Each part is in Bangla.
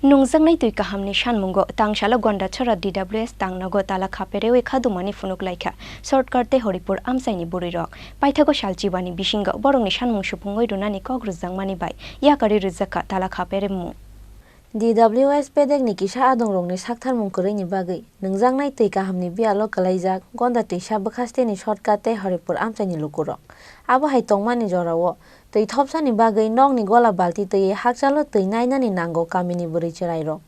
Nungzangnai tui kahamni shanmungo tangshala gonda chora DWS tangnago tala khaperewe khadumani funuk laikha shortcut te Horipur amsaini burirok paithago shalchibani bishinga borongni shanmung supungoi runani kogruzangmani bai yakari rizaka tala khaperemu DWS pedek ni kisa adong rongni sakthar mungkore ni bagai nungjangnai tui kahamni bialo kalaijak gonda tisa bakaste ni shortcut te Horipur amsaini lukurok abo hai tongmani jorawo tui thopsani bagai nong ni gola balti tui hakchalo tui nainani nango kamini buri cherairok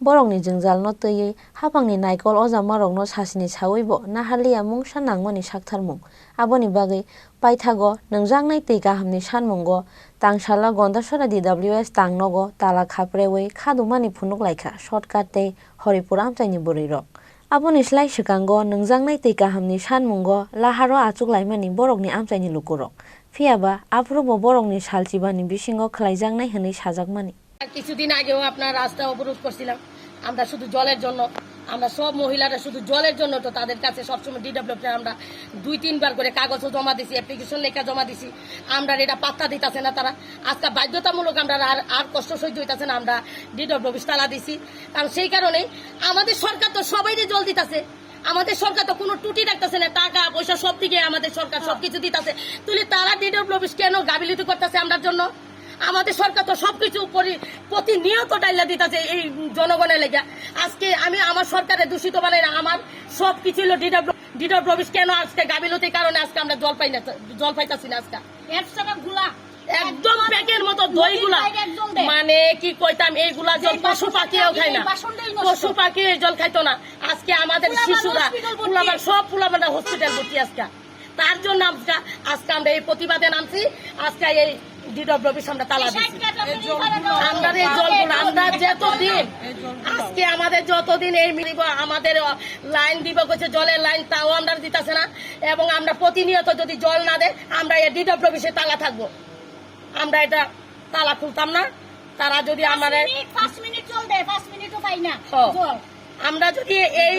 borong ni jingjal no tui hapang ni naikol oja marok no sasini sawibo nahalia mung sanangmani sakthar mung abo ni bagai paithago nungjangnai tui kahamni sanmungo tangshala gonda sora DWS tangnogo tala khaprewe khadumani phunuk laikha shortcut te Horipur amsaini burirok aboni slai sikango nungjangnai tui kahamni sanmungo laharo achuk laimani borokni amsaini lukurok ফিয়াবা আফরোবো বরংনি শালচিবানি বিসিংহ খলাইজাংনাই হনি সাজাকমানি কিছুদিন আগেও আপনার রাস্তা অবরোধ করছিলাম আমরা শুধু জলের জন্য আমরা সব মহিলারা শুধু জলের জন্য তো তাদের কাছে সবসময় ডিডব্লিউতে আমরা 2-3 বার করে কাগজও জমা দিছি অ্যাপ্লিকেশন লেখা জমা দিছি আমরা এটা পাত্তা দিতাছে না তারা আজকে বাধ্যতামূলক আমরা আর কষ্ট সহ্য হইতাছে না আমরা ডিডব্লিউ তালা দিছি কারণ সেই কারণে আমাদের সরকার তো সবাইরে জল দিতাছে আমাদের সরকার তো কোনো টুটি রাখতেছে না টাকা পয়সা সব দিকে আমাদের সরকার সবকিছু দিতেছে তুই তারা ডিডব্লিউ কেন গাফিলতি করতেছে আমরার জন্য আমাদের সরকার তো সবকিছু প্রতিনিয়ত ডাইলা দিতেছে এই জনগণের লেগে আজকে আমি আমার সরকারে দূষিত বানাই না আমার সবকিছু হলো ডিডব্লিউ কেন আজকে গাফিলতির কারণে আজকে আমরা জল পাইতাছি না আজকে একদম প্যাকের মতো দইগুলা মানে কি কইতাম এইগুলা জল পশু পাখিও খায় না পশু পাখি জল খাইতো না আজকে আমাদের শিশুরা সব ফুলাবানা হসপিটাল ভর্তি আজকে তার জন্য আজকে আমরা এই প্রতিবাদে নামছি আজকে এই ডিডব্লিউ আমরা তালা দিচ্ছি আমরা এই জলগুলো আমরা যতদিন আজকে আমাদের যতদিন এই মিলিব আমাদের লাইন দিব কইছে জলের লাইন তাও আমরা দিতেছে না এবং আমরা প্রতিনিয়ত যদি জল না দেয় আমরা এই ডিডব্লিউ তালা থাকবো আমরা এটা তালা খুলতাম না তারা যদি আমাদের 5 মিনিট জল দেয় 5 মিনিটও পাই না জল আমরা যদি এই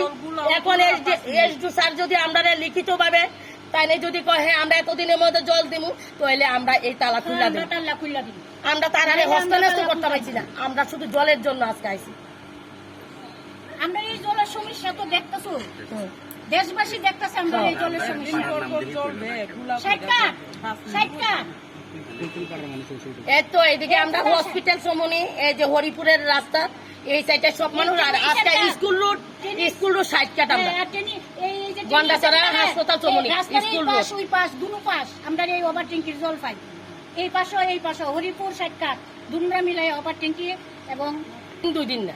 এখন এসডি স্যার যদি আমরা লিখিত ভাবে তাইলে যদি কয় হ্যাঁ আমরা এতদিনের মধ্যে জল দিমু তাহলে আমরা এই তালা খুললা দিব আমরা তারারে হস্তান্তর করতে পারছি না আমরা শুধু জলের জন্য আজকে আইছি আমরা এই জলের সমস্যা তো দেখতেছো দেশবাসী দেখতেছে আমরা এই জলের সমস্যা এতো এইদিকে আমরা হসপিটাল সমনি এই যে হরিপুরের রাস্তা এই সাইডে সব মানুষ আর আজকে স্কুল রোড 60 কাট আমরা গন্ডাছড়া হাসপাতাল সমনি স্কুল রোড ওই পাশ দুনো পাশ আমরা এই ওভার ট্যাঙ্কির জল পাই এই পাশে হরিপুর 60 কাট দুনরা মিলাই ওভার ট্যাঙ্কি এবং 2 দিন না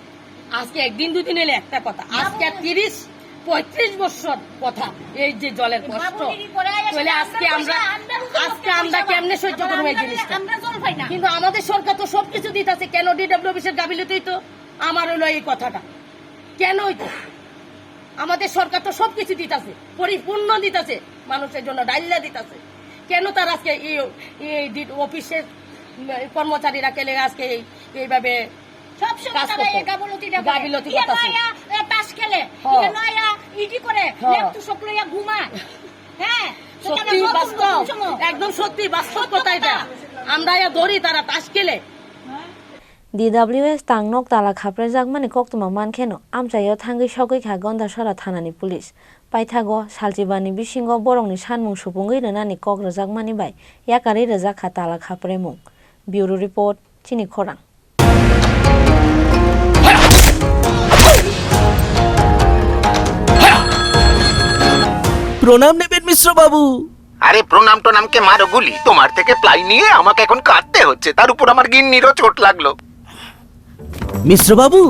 আজকে একদিন 2 দিন এলে একটা কথা আজকে 30-35 বছর কথা এই যে জলের কষ্ট তাহলে আজকে আমরা কেমনে সহ্য করবো এই জিনিসটা কিন্তু আমাদের সরকার তো সবকিছু দিতেছে কেন ডিডব্লিউ এর গাফিলতি তো আমার হলো এই কথাটা কেন হইতো আমাদের সরকার তো সবকিছু দিতেছে পরিপূর্ণ দিতেছে মানুষের জন্য ডাইল্লা দিতেছে কেন তার আজকে এই অফিসের কর্মচারীরা কেলে আজকে এইভাবে গাফিলতি করতেছে তাস খেলে নয়া ইডি করে লেপটু সকলইয়া ঘুমায় হ্যাঁ সত্যি বাস্তব একদম সত্যি বাস্তব কথা এটা আমরা ধরি তারা তাস খেলে DWS tangnok tala khaprejak mani koktuma mankheno amchayo thangai sogoi kha gonda sora thanani police paithago saljibani bisingo borongni sanmung supungoi renani kogrejak mani bai yakari rejak kha tala khapremung bureau report chini khorang প্রণাম নেবেন মিশ্র বাবু আরে প্রণাম তো নামকে মারো গুলি তোমার থেকে প্লাই নিয়ে আমাকে এখন কাটতে হচ্ছে তার উপর আমার গিন্নিরও চোট লাগলো মিশ্র বাবু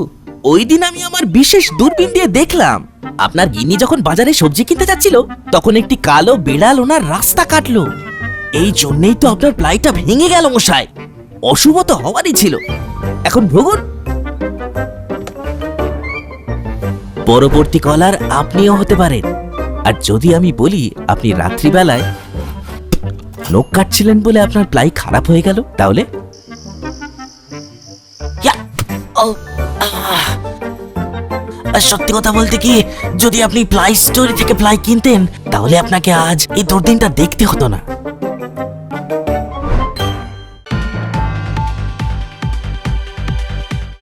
ওই দিন আমি আমার বিশেষ দূরবীন দিয়ে দেখলাম আপনার গিন্নি যখন বাজারে সবজি কিনতে যাচ্ছিল তখন একটি কালো বিড়াল ওনার রাস্তা কাটলো এই জন্যই তো আপনার প্লাইটা ভেঙে গেল মশাই অশুভ তো হওয়ারই ছিল এখন ভোগুন পরবর্তী কলার আপনিও হতে পারেন আর যদি আমি বলি আপনি রাত্রিবেলায় নখ কাটছিলেন বলে আপনার প্লাই খারাপ হয়ে গেল তাহলে সত্যি কথা বলতে কি যদি আপনি প্লাই স্টোরি থেকে প্লাই কিনতেন তাহলে আপনাকে আজ এই দুর্দিনটা দেখতে হতো না